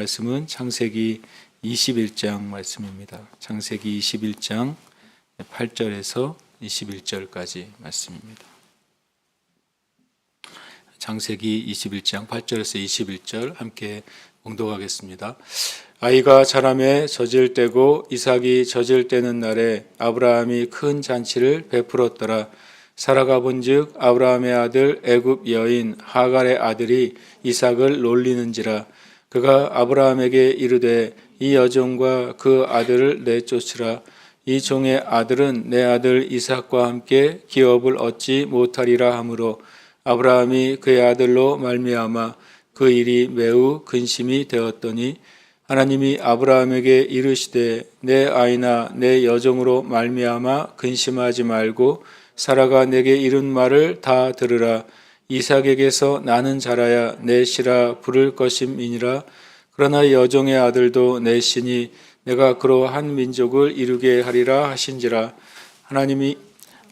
말씀은 창세기 21장 말씀입니다. 창세기 21장 8절에서 21절까지 말씀입니다. 창세기 21장 8절에서 21절 함께 봉독하겠습니다. 아이가 자라매 젖을 때고 이삭이 젖을 때는 날에 아브라함이 큰 잔치를 베풀었더라. 사라가 본즉 아브라함의 아들 애굽 여인 하갈의 아들이 이삭을 놀리는지라. 그가 아브라함에게 이르되 이 여종과 그 아들을 내쫓으라. 이 종의 아들은 내 아들 이삭과 함께 기업을 얻지 못하리라 하므로 아브라함이 그의 아들로 말미암아 그 일이 매우 근심이 되었더니 하나님이 아브라함에게 이르시되 내 아이나 내 여종으로 말미암아 근심하지 말고 사라가 내게 이른 말을 다 들으라. 이삭에게서 나는 자라야 내 씨라 부를 것임이니라. 그러나 여종의 아들도 내 씨니 내가 그로 한 민족을 이루게 하리라 하신지라. 하나님이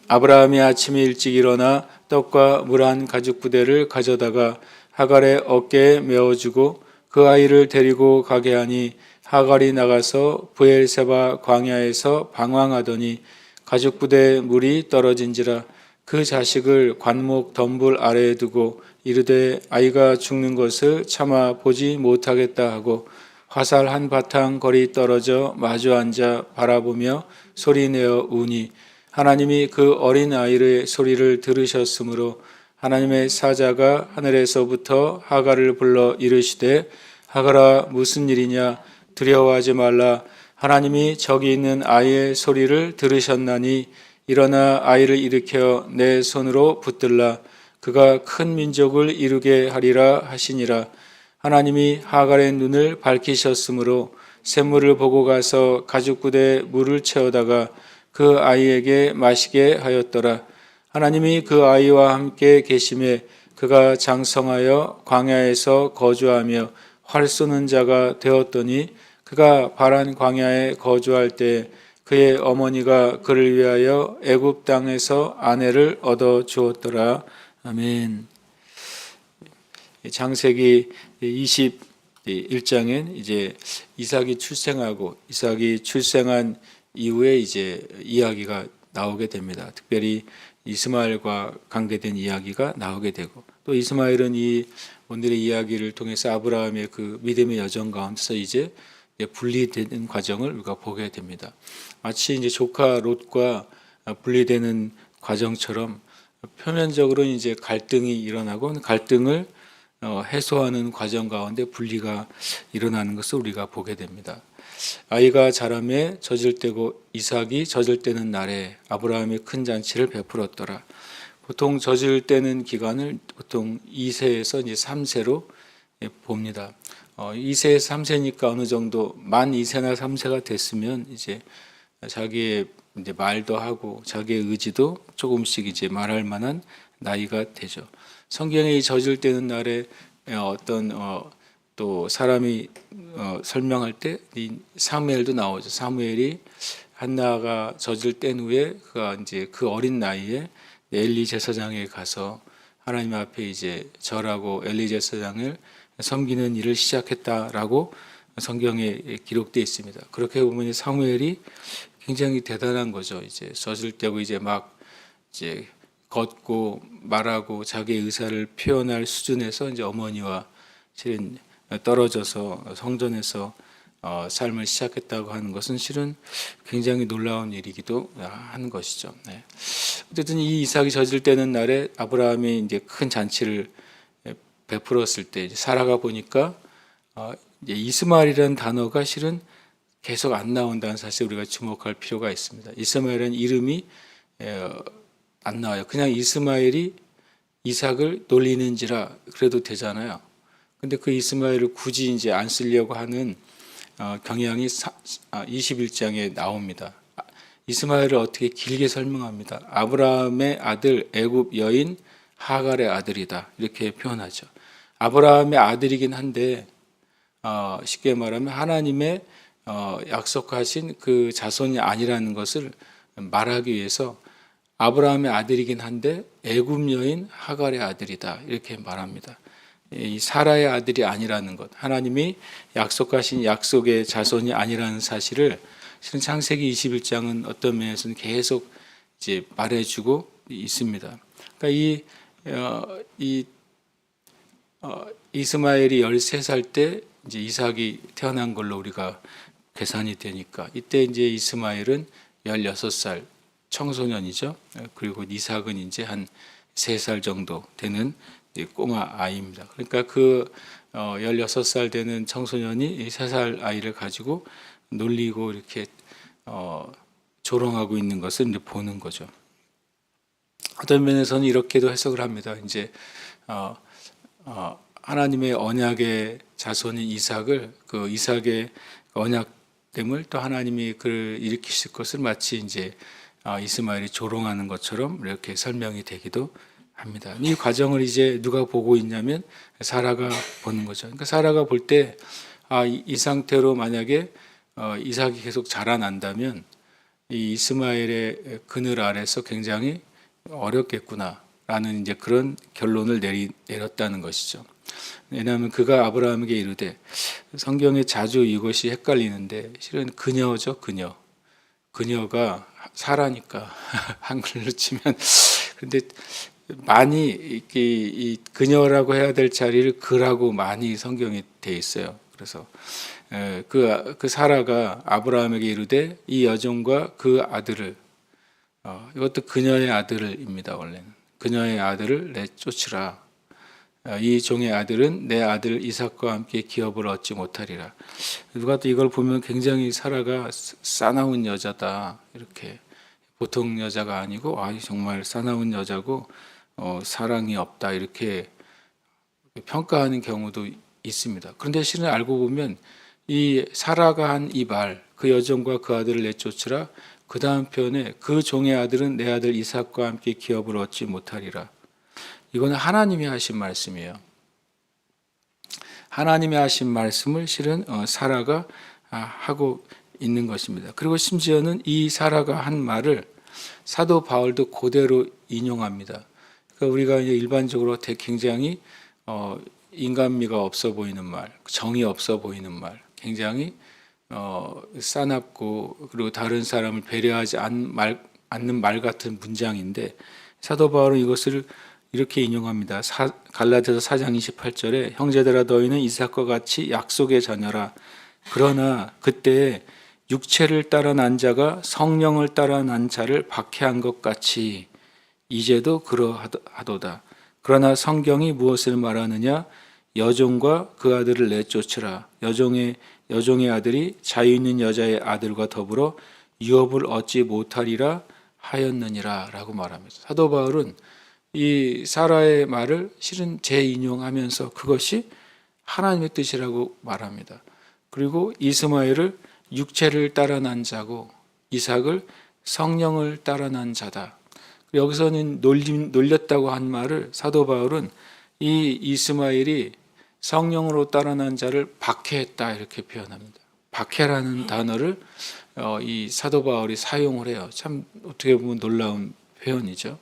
아브라함이 아침에 일찍 일어나 떡과 물 한 가죽 부대를 가져다가 하갈의 어깨에 메어주고 그 아이를 데리고 가게 하니 하갈이 나가서 브엘세바 광야에서 방황하더니 가죽 부대에 물이 떨어진지라. 그 자식을 관목 덤불 아래에 두고 이르되 아이가 죽는 것을 참아 보지 못하겠다 하고 화살 한 바탕 거리 떨어져 마주 앉아 바라보며 소리내어 우니 하나님이 그 어린 아이의 소리를 들으셨으므로 하나님의 사자가 하늘에서부터 하갈을 불러 이르시되 하갈아 무슨 일이냐 두려워하지 말라. 하나님이 저기 있는 아이의 소리를 들으셨나니 일어나 아이를 일으켜 내 손으로 붙들라. 그가 큰 민족을 이루게 하리라 하시니라. 하나님이 하갈의 눈을 밝히셨으므로 샘물을 보고 가서 가죽 부대에 물을 채우다가 그 아이에게 마시게 하였더라. 하나님이 그 아이와 함께 계심에 그가 장성하여 광야에서 거주하며 활 쏘는 자가 되었더니 그가 바란 광야에 거주할 때 그의 어머니가 그를 위하여 애굽 땅에서 아내를 얻어 주었더라. 아멘. 창세기 21장엔 이제 이삭이 출생하고 이삭이 출생한 이후에 이제 이야기가 나오게 됩니다. 특별히 이스마엘과 관계된 이야기가 나오게 되고 또 이스마엘은 이 오늘의 이야기를 통해서 아브라함의 그 믿음의 여정 가운데서 이제 분리되는 과정을 우리가 보게 됩니다. 마치 이제 조카 롯과 분리되는 과정처럼 표면적으로는 이제 갈등이 일어나고 갈등을 해소하는 과정 가운데 분리가 일어나는 것을 우리가 보게 됩니다. 아이가 자라매 젖을 때고 이삭이 젖을 때는 날에 아브라함이 큰 잔치를 베풀었더라. 보통 젖을 때는 기간을 보통 2세에서 이제 3세로 봅니다. 2세에서 3세니까 어느 정도 만 2세나 3세가 됐으면 이제 자기의 이제 말도 하고 자기의 의지도 조금씩 이제 말할 만한 나이가 되죠. 성경에 이 젖을 때는 날에 어떤 또 사람이 설명할 때 이 사무엘도 나오죠. 사무엘이 한나가 젖을 뗀 후에 그가 이제 그 어린 나이에 엘리 제사장에 가서 하나님 앞에 이제 절하고 엘리 제사장을 섬기는 일을 시작했다라고 성경에 기록되어 있습니다. 그렇게 보면 사무엘이 굉장히 대단한 거죠. 이제 젖을 떼고 이제 막 이제 걷고 말하고 자기의 의사를 표현할 수준에서 이제 어머니와 실은 떨어져서 성전에서 삶을 시작했다고 하는 것은 실은 굉장히 놀라운 일이기도 하는 것이죠. 네. 어쨌든 이 이삭이 젖을 때는 날에 아브라함이 이제 큰 잔치를 베풀었을 때 이제 사라가 보니까 이제 이스마엘이라는 단어가 실은 계속 안 나온다는 사실 우리가 주목할 필요가 있습니다. 이스마엘은 이름이 안 나와요. 그냥 이스마엘이 이삭을 놀리는지라 그래도 되잖아요. 근데 그 이스마엘을 굳이 이제 안 쓰려고 하는 경향이 21장에 나옵니다. 이스마엘을 어떻게 길게 설명합니다. 아브라함의 아들 애굽 여인 하갈의 아들이다 이렇게 표현하죠. 아브라함의 아들이긴 한데 쉽게 말하면 하나님의 약속하신 그 자손이 아니라는 것을 말하기 위해서 아브라함의 아들이긴 한데 애굽 여인 하갈의 아들이다 이렇게 말합니다. 이 사라의 아들이 아니라는 것, 하나님이 약속하신 약속의 자손이 아니라는 사실을 실은 창세기 21장은 어떤 면에서는 계속 이제 말해주고 있습니다. 그러니까 이스마엘이 13살 때 이제 이삭이 태어난 걸로 우리가 계산이 되니까 이때 이제 이스마엘은 16살 청소년이죠. 그리고 이삭은 이제 한 3살 정도 되는 꼬마 아이입니다. 그러니까 그 16살 되는 청소년이 3살 아이를 가지고 놀리고 이렇게 조롱하고 있는 것을 이제 보는 거죠. 어떤 면에서는 이렇게도 해석을 합니다. 이제 하나님의 언약의 자손인 이삭을 그 이삭의 언약됨을 또 하나님이 그를 일으키실 것을 마치 이제 이스마엘이 조롱하는 것처럼 이렇게 설명이 되기도 합니다. 이 과정을 이제 누가 보고 있냐면 사라가 보는 거죠. 그러니까 사라가 볼 때 이 상태로 만약에 이삭이 계속 자라난다면 이 이스마엘의 그늘 아래서 굉장히 어렵겠구나라는 이제 그런 결론을 내렸다는 것이죠. 왜냐하면 그가 아브라함에게 이르되, 성경에 자주 이것이 헷갈리는데 실은 그녀죠, 그녀. 그녀가 사라니까 한글로 치면. 근데 많이 이 그녀라고 해야 될 자리를 그라고 많이 성경에 돼 있어요. 그래서 그 사라가 아브라함에게 이르되 이 여종과 그 아들을, 이것도 그녀의 아들입니다. 원래는 그녀의 아들을 내쫓으라. 이 종의 아들은 내 아들 이삭과 함께 기업을 얻지 못하리라. 누가 또 이걸 보면 굉장히 사라가 싸나운 여자다, 이렇게, 보통 여자가 아니고 정말 싸나운 여자고 사랑이 없다, 이렇게 평가하는 경우도 있습니다. 그런데 실은 알고 보면 이 사라가 한 이 말, 그 여종과 그 아들을 내쫓으라, 그 다음 편에 그 종의 아들은 내 아들 이삭과 함께 기업을 얻지 못하리라. 이거는 하나님이 하신 말씀이에요. 하나님이 하신 말씀을 실은 사라가 하고 있는 것입니다. 그리고 심지어는 이 사라가 한 말을 사도 바울도 그대로 인용합니다. 그러니까 우리가 이제 일반적으로 굉장히 인간미가 없어 보이는 말, 정이 없어 보이는 말, 굉장히 싸납고 그리고 다른 사람을 배려하지 않는 말 같은 문장인데, 사도 바울은 이것을 이렇게 인용합니다. 갈라디아서 4장 28절에 형제들아 너희는 이삭과 같이 약속의 자녀라. 그러나 그때 육체를 따라 난 자가 성령을 따라 난 자를 박해한 것 같이 이제도 그러하도다. 그러나 성경이 무엇을 말하느냐? 여종과 그 아들을 내쫓으라. 여종의 아들이 자유 있는 여자의 아들과 더불어 유업을 얻지 못하리라 하였느니라 라고 말합니다. 사도 바울은 이 사라의 말을 실은 재인용하면서 그것이 하나님의 뜻이라고 말합니다. 그리고 이스마엘을 육체를 따라 난 자고 이삭을 성령을 따라 난 자다. 여기서는 놀렸다고 한 말을 사도 바울은 이 이스마엘이 성령으로 따라 난 자를 박해했다, 이렇게 표현합니다. 박해라는 단어를 이 사도 바울이 사용을 해요. 참 어떻게 보면 놀라운 표현이죠.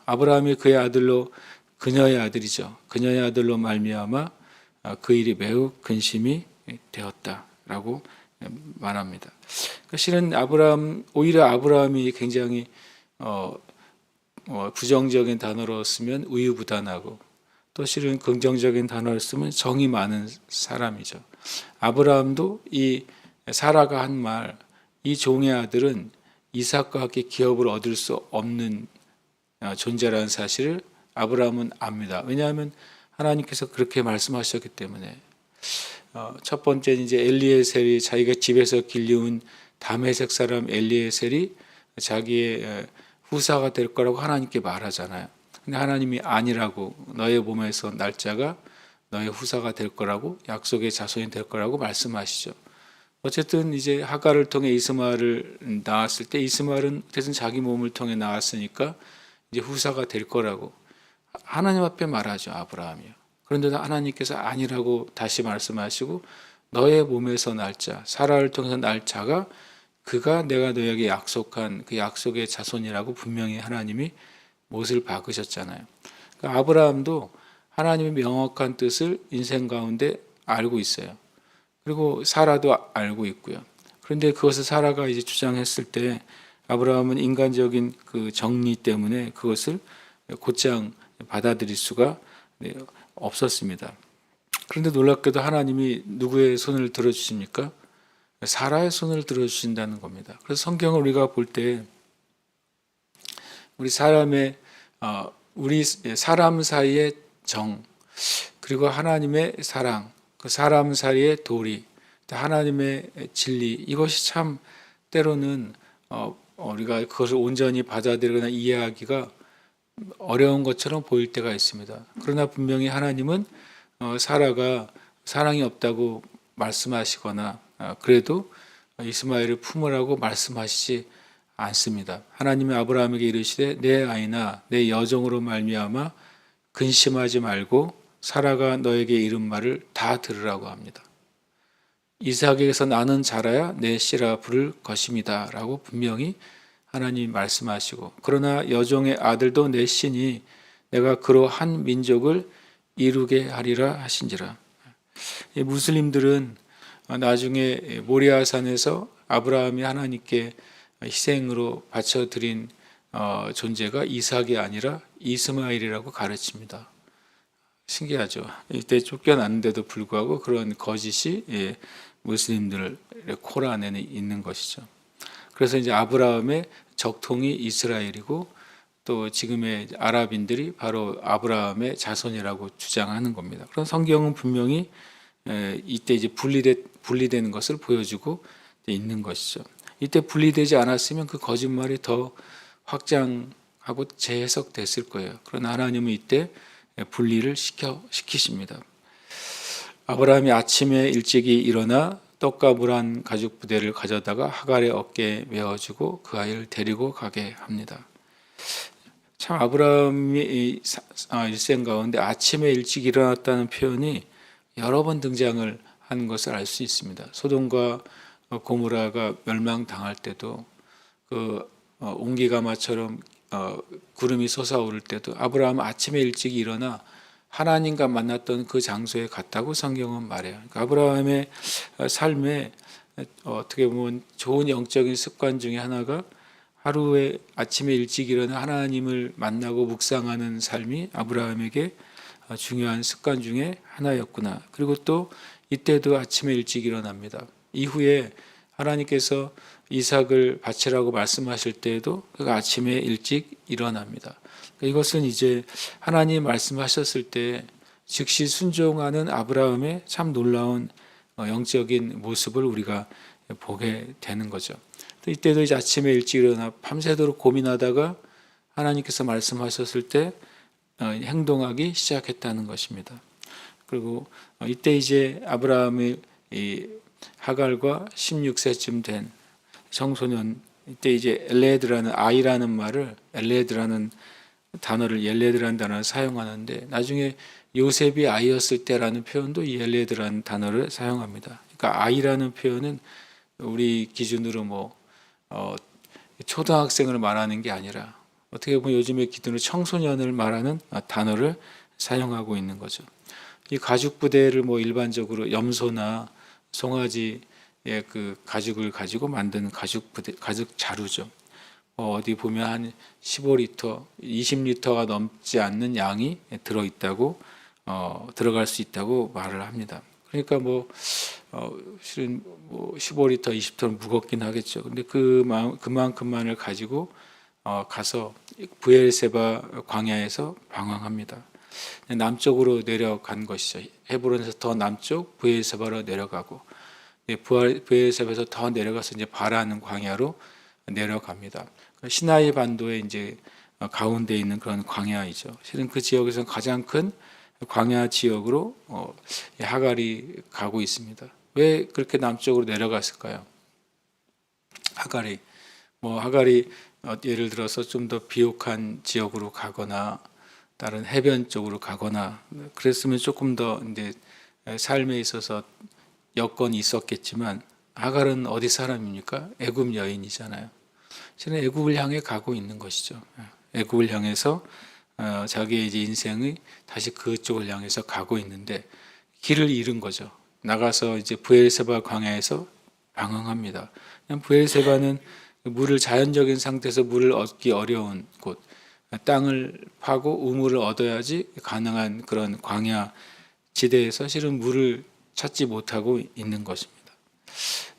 아브라함이 그의 아들로, 그녀의 아들이죠. 그녀의 아들로 말미암아 그 일이 매우 근심이 되었다라고 말합니다. 실은 오히려 아브라함이 굉장히 부정적인 단어로 쓰면 우유부단하고, 또 실은 긍정적인 단어를 쓰면 정이 많은 사람이죠. 아브라함도 이 사라가 한 말, 이 종의 아들은 이삭과 함께 기업을 얻을 수 없는 존재라는 사실을 아브라함은 압니다. 왜냐하면 하나님께서 그렇게 말씀하셨기 때문에. 첫 번째 이제 엘리에셀이 자기가 집에서 길리운 다메섹 사람 엘리에셀이 자기의 후사가 될 거라고 하나님께 말하잖아요. 근데 하나님이 아니라고, 너의 몸에서 날 자가 너의 후사가 될 거라고, 약속의 자손이 될 거라고 말씀하시죠. 어쨌든 이제 하갈을 통해 이스마엘을 낳았을 때 이스마엘은 어쨌든 자기 몸을 통해 낳았으니까 이제 후사가 될 거라고 하나님 앞에 말하죠, 아브라함이요. 그런데 하나님께서 아니라고 다시 말씀하시고, 너의 몸에서 날 자, 사라를 통해서 날 자가 그가 내가 너에게 약속한 그 약속의 자손이라고 분명히 하나님이 못을 박으셨잖아요. 그러니까 아브라함도 하나님의 명확한 뜻을 인생 가운데 알고 있어요. 그리고 사라도 알고 있고요. 그런데 그것을 사라가 이제 주장했을 때 아브라함은 인간적인 그 정리 때문에 그것을 곧장 받아들일 수가 없었습니다. 그런데 놀랍게도 하나님이 누구의 손을 들어주십니까? 사라의 손을 들어주신다는 겁니다. 그래서 성경을 우리가 볼 때 우리 사람 사이의 정, 그리고 하나님의 사랑, 그 사람 사이의 도리, 하나님의 진리, 이것이 참 때로는 우리가 그것을 온전히 받아들이거나 이해하기가 어려운 것처럼 보일 때가 있습니다. 그러나 분명히 하나님은 사라가 사랑이 없다고 말씀하시거나 그래도 이스마엘을 품으라고 말씀하시지 않습니다. 하나님이 아브라함에게 이르시되 내 아이나 내 여종으로 말미암아 근심하지 말고 사라가 너에게 이른 말을 다 들으라고 합니다. 이삭에게서 나는 자라야 내 씨라 부를 것입니다 라고 분명히 하나님이 말씀하시고, 그러나 여종의 아들도 내 씨니 내가 그로 한 민족을 이루게 하리라 하신지라. 무슬림들은 나중에 모리아산에서 아브라함이 하나님께 희생으로 바쳐드린 존재가 이삭이 아니라 이스마엘이라고 가르칩니다. 신기하죠. 이때 쫓겨났는데도 불구하고 그런 거짓이 무슬림들 코란에는 있는 것이죠. 그래서 이제 아브라함의 적통이 이스라엘이고 또 지금의 아랍인들이 바로 아브라함의 자손이라고 주장하는 겁니다. 그런 성경은 분명히 이때 이제 분리되는 것을 보여주고 있는 것이죠. 이때 분리되지 않았으면 그 거짓말이 더 확장하고 재해석됐을 거예요. 그러나 하나님은 이때 분리를 시키십니다. 아브라함이 아침에 일찍이 일어나 떡과 물 한 가죽 부대를 가져다가 하갈의 어깨에 메어주고 그 아이를 데리고 가게 합니다. 참 아브라함이 일생 가운데 아침에 일찍 일어났다는 표현이 여러 번 등장을 하는 것을 알 수 있습니다. 소돔과 고모라가 멸망당할 때도 그 온기가마처럼 구름이 솟아오를 때도 아브라함은 아침에 일찍 일어나 하나님과 만났던 그 장소에 갔다고 성경은 말해요. 그러니까 아브라함의 삶에 어떻게 보면 좋은 영적인 습관 중에 하나가 하루에 아침에 일찍 일어나 하나님을 만나고 묵상하는 삶이 아브라함에게 중요한 습관 중에 하나였구나. 그리고 또 이때도 아침에 일찍 일어납니다. 이후에 하나님께서 이삭을 바치라고 말씀하실 때에도 그가 아침에 일찍 일어납니다. 이것은 이제 하나님 말씀하셨을 때 즉시 순종하는 아브라함의 참 놀라운 영적인 모습을 우리가 보게 되는 거죠. 또 이때도 이제 아침에 일찍 일어나 밤새도록 고민하다가 하나님께서 말씀하셨을 때 행동하기 시작했다는 것입니다. 그리고 이때 이제 아브라함의 하갈과 16세쯤 된 청소년, 이때 이제 엘레드라는 아이라는 말을 옐레드라는 단어를 사용하는데 나중에 요셉이 아이였을 때라는 표현도 이 옐레드라는 단어를 사용합니다. 그러니까 아이라는 표현은 우리 기준으로 초등학생을 말하는 게 아니라 어떻게 보면 요즘의 기준으로 청소년을 말하는 단어를 사용하고 있는 거죠. 이 가죽 부대를 일반적으로 염소나 송아지의 그 가죽을 가지고 만드는 가죽 부대, 가죽 자루죠. 어디 보면 한 15리터, 20리터가 넘지 않는 양이 들어있다고 들어갈 수 있다고 말을 합니다. 그러니까 실은 15리터, 20리터는 무겁긴 하겠죠. 근데 그만큼만을 가지고 가서 부엘세바 광야에서 방황합니다. 남쪽으로 내려간 것이죠. 헤브론에서 더 남쪽 부엘세바로 내려가고 부엘세바에서 더 내려가서 이제 바라는 광야로 내려갑니다. 시나이 반도에 이제 가운데 있는 그런 광야이죠. 실은 그 지역에서 가장 큰 광야 지역으로 하갈이 가고 있습니다. 왜 그렇게 남쪽으로 내려갔을까요? 하갈이 예를 들어서 좀 더 비옥한 지역으로 가거나 다른 해변 쪽으로 가거나 그랬으면 조금 더 이제 삶에 있어서 여건이 있었겠지만 하갈은 어디 사람입니까? 애굽 여인이잖아요. 실은 애굽을 향해 가고 있는 것이죠. 애굽을 향해서 자기의 이제 인생이 다시 그쪽을 향해서 가고 있는데 길을 잃은 거죠. 나가서 이제 브엘세바 광야에서 방황합니다. 브엘세바는 물을 자연적인 상태에서 물을 얻기 어려운 곳, 땅을 파고 우물을 얻어야지 가능한 그런 광야 지대에서 실은 물을 찾지 못하고 있는 것입니다.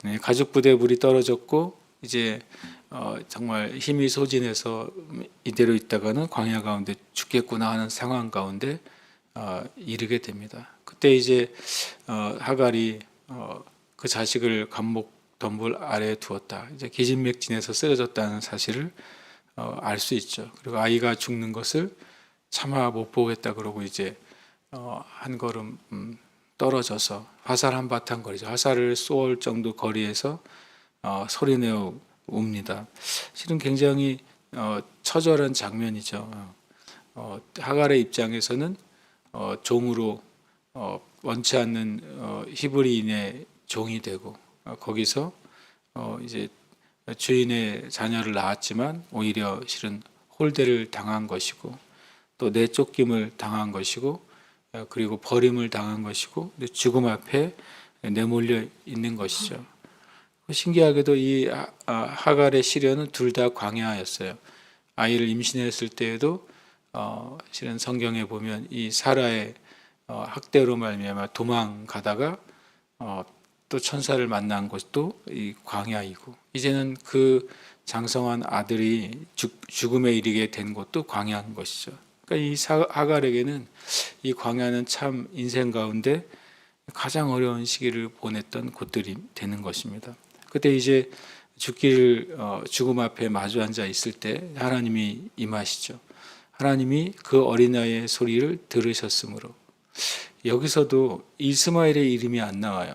네, 가죽 부대에 물이 떨어졌고 이제 정말 힘이 소진해서 이대로 있다가는 광야 가운데 죽겠구나 하는 상황 가운데 이르게 됩니다. 그때 이제 하갈이 그 자식을 감목 덤불 아래에 두었다. 이제 기진맥진에서 쓰러졌다는 사실을 알 수 있죠. 그리고 아이가 죽는 것을 차마 못 보겠다 그러고 이제 한 걸음 떨어져서 화살 한 바탕 거리죠. 화살을 쏠 정도 거리에서 소리내어 웁니다. 실은 굉장히 처절한 장면이죠. 하갈의 입장에서는 종으로 원치 않는 히브리인의 종이 되고 거기서 이제 주인의 자녀를 낳았지만 오히려 실은 홀대를 당한 것이고 또 내쫓김을 당한 것이고 그리고 버림을 당한 것이고 죽음 앞에 내몰려 있는 것이죠. 신기하게도 이 하갈의 시련은 둘 다 광야였어요. 아이를 임신했을 때에도 실은 성경에 보면 이 사라의 학대로 말미암아 도망가다가 또 천사를 만난 것도 이 광야이고 이제는 그 장성한 아들이 죽음에 이르게 된 것도 광야인 것이죠. 그러니까 이 하갈에게는 이 광야는 참 인생 가운데 가장 어려운 시기를 보냈던 곳들이 되는 것입니다. 그때 이제 죽음 앞에 마주 앉아 있을 때 하나님이 임하시죠. 하나님이 그 어린아이의 소리를 들으셨으므로 여기서도 이스마엘의 이름이 안 나와요.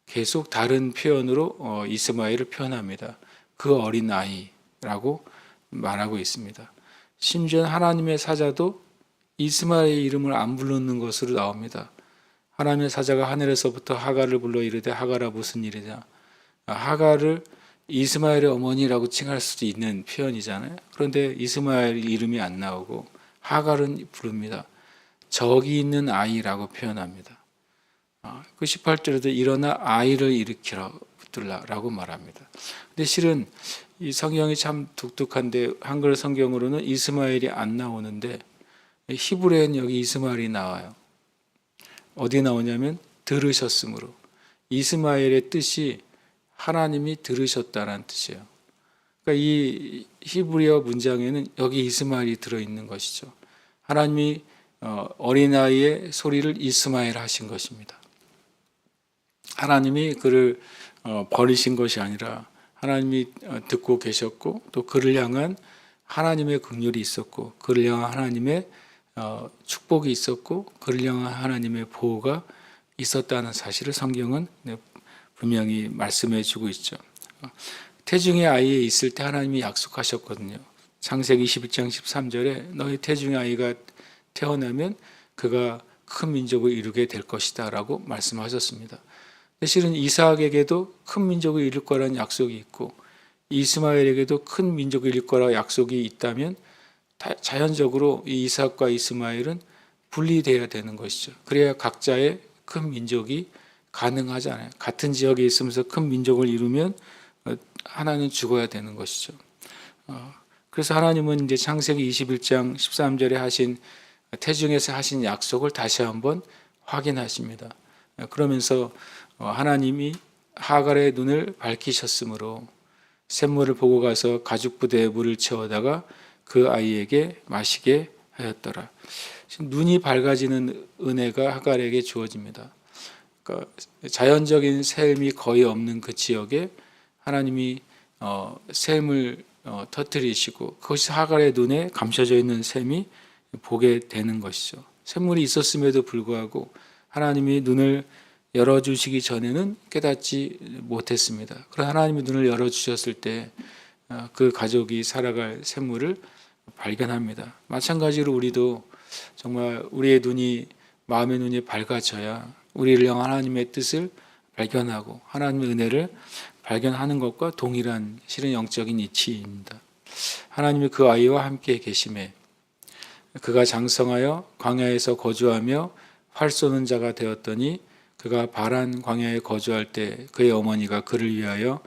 계속 다른 표현으로 이스마엘을 표현합니다. 그 어린아이라고 말하고 있습니다. 심지어 하나님의 사자도 이스마엘의 이름을 안 부르는 것으로 나옵니다. 하나님의 사자가 하늘에서부터 하갈을 불러 이르되 하갈아 무슨 일이냐. 하갈을 이스마엘의 어머니라고 칭할 수도 있는 표현이잖아요. 그런데 이스마엘 이름이 안 나오고 하갈은 부릅니다. 저기 있는 아이라고 표현합니다. 그 18절에도 일어나 아이를 일으키라 붙들라라고 말합니다. 근데 실은 이 성경이 참 독특한데 한글 성경으로는 이스마엘이 안 나오는데 히브리어는 여기 이스마엘이 나와요. 어디 나오냐면 들으셨으므로. 이스마엘의 뜻이 하나님이 들으셨다라는 뜻이에요. 그러니까 이 히브리어 문장에는 여기 이스마엘이 들어있는 것이죠. 하나님이 어린아이의 소리를 이스마엘 하신 것입니다. 하나님이 그를 버리신 것이 아니라 하나님이 듣고 계셨고 또 그를 향한 하나님의 긍휼이 있었고 그를 향한 하나님의 축복이 있었고 그를 향한 하나님의 보호가 있었다는 사실을 성경은 분명히 말씀해 주고 있죠. 태중의 아이에 있을 때 하나님이 약속하셨거든요. 창세기 21장 13절에 너희 태중의 아이가 태어나면 그가 큰 민족을 이루게 될 것이다 라고 말씀하셨습니다. 실은 이삭에게도 큰 민족을 이룰 거라는 약속이 있고 이스마엘에게도 큰 민족을 이룰 거라 약속이 있다면 자연적으로 이 이삭과 이스마엘은 분리되어야 되는 것이죠. 그래야 각자의 큰 민족이 가능하잖아요. 같은 지역에 있으면서 큰 민족을 이루면 하나는 죽어야 되는 것이죠. 그래서 하나님은 이제 창세기 21장 13절에 하신 태중에서 하신 약속을 다시 한번 확인하십니다. 그러면서 하나님이 하갈의 눈을 밝히셨으므로 샘물을 보고 가서 가죽 부대에 물을 채워다가 그 아이에게 마시게 하였더라. 눈이 밝아지는 은혜가 하갈에게 주어집니다. 그러니까 자연적인 샘이 거의 없는 그 지역에 하나님이 샘을 터뜨리시고 그것이 하갈의 눈에 감춰져 있는 샘이 보게 되는 것이죠. 샘물이 있었음에도 불구하고 하나님이 눈을 열어주시기 전에는 깨닫지 못했습니다. 그러나 하나님이 눈을 열어주셨을 때 그 가족이 살아갈 샘물을 발견합니다. 마찬가지로 우리도 정말 우리의 눈이 마음의 눈이 밝아져야 우리를 향한 하나님의 뜻을 발견하고 하나님의 은혜를 발견하는 것과 동일한 실은 영적인 이치입니다. 하나님이 그 아이와 함께 계심에 그가 장성하여 광야에서 거주하며 활 쏘는 자가 되었더니 그가 바란 광야에 거주할 때 그의 어머니가 그를 위하여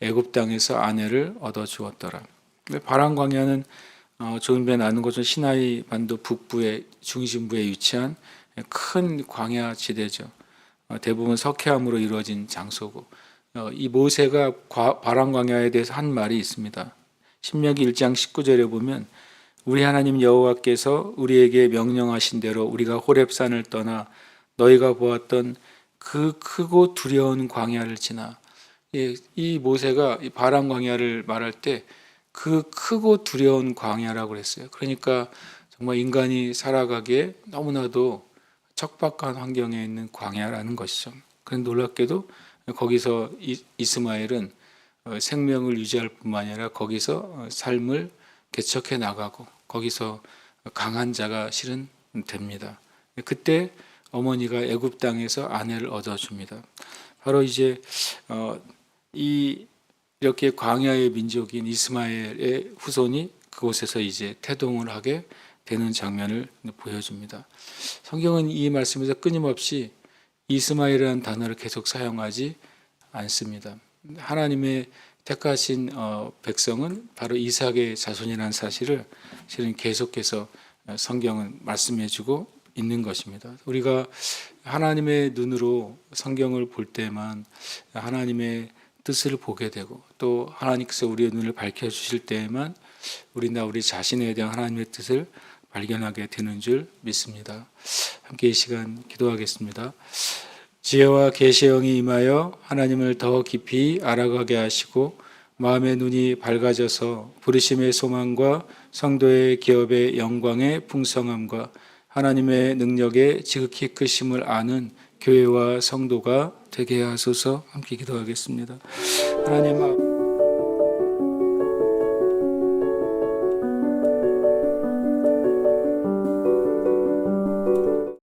애굽 땅에서 아내를 얻어 주었더라. 바란 광야는 조은배 나는 곳은 시나이 반도 북부의 중심부에 위치한 큰 광야 지대죠. 대부분 석회암으로 이루어진 장소고, 이 모세가 바란 광야에 대해서 한 말이 있습니다. 신명기 1장 19절에 보면 우리 하나님 여호와께서 우리에게 명령하신 대로 우리가 호렙산을 떠나 너희가 보았던 그 크고 두려운 광야를 지나. 이 모세가 이 바란 광야를 말할 때 그 크고 두려운 광야라고 그랬어요. 그러니까 정말 인간이 살아가기에 너무나도 척박한 환경에 있는 광야라는 것이죠. 그런데 놀랍게도 거기서 이스마엘은 생명을 유지할 뿐만 아니라 거기서 삶을 개척해 나가고 거기서 강한 자가 실은 됩니다. 그때 어머니가 애굽 땅에서 아내를 얻어줍니다. 바로 이제 이렇게 광야의 민족인 이스마엘의 후손이 그곳에서 이제 태동을 하게 되는 장면을 보여줍니다. 성경은 이 말씀에서 끊임없이 이스마엘이라는 단어를 계속 사용하지 않습니다. 하나님의 택하신 백성은 바로 이삭의 자손이라는 사실을 실은 계속해서 성경은 말씀해주고 있는 것입니다. 우리가 하나님의 눈으로 성경을 볼 때만 하나님의 뜻을 보게 되고 또 하나님께서 우리의 눈을 밝혀주실 때에만 우리나 우리 자신에 대한 하나님의 뜻을 발견하게 되는 줄 믿습니다. 함께 이 시간 기도하겠습니다. 지혜와 계시의 영이 임하여 하나님을 더 깊이 알아가게 하시고 마음의 눈이 밝아져서 부르심의 소망과 성도의 기업의 영광의 풍성함과 하나님의 능력의 지극히 크심을 아는 교회와 성도가 되게 하소서. 함께 기도하겠습니다. 하나님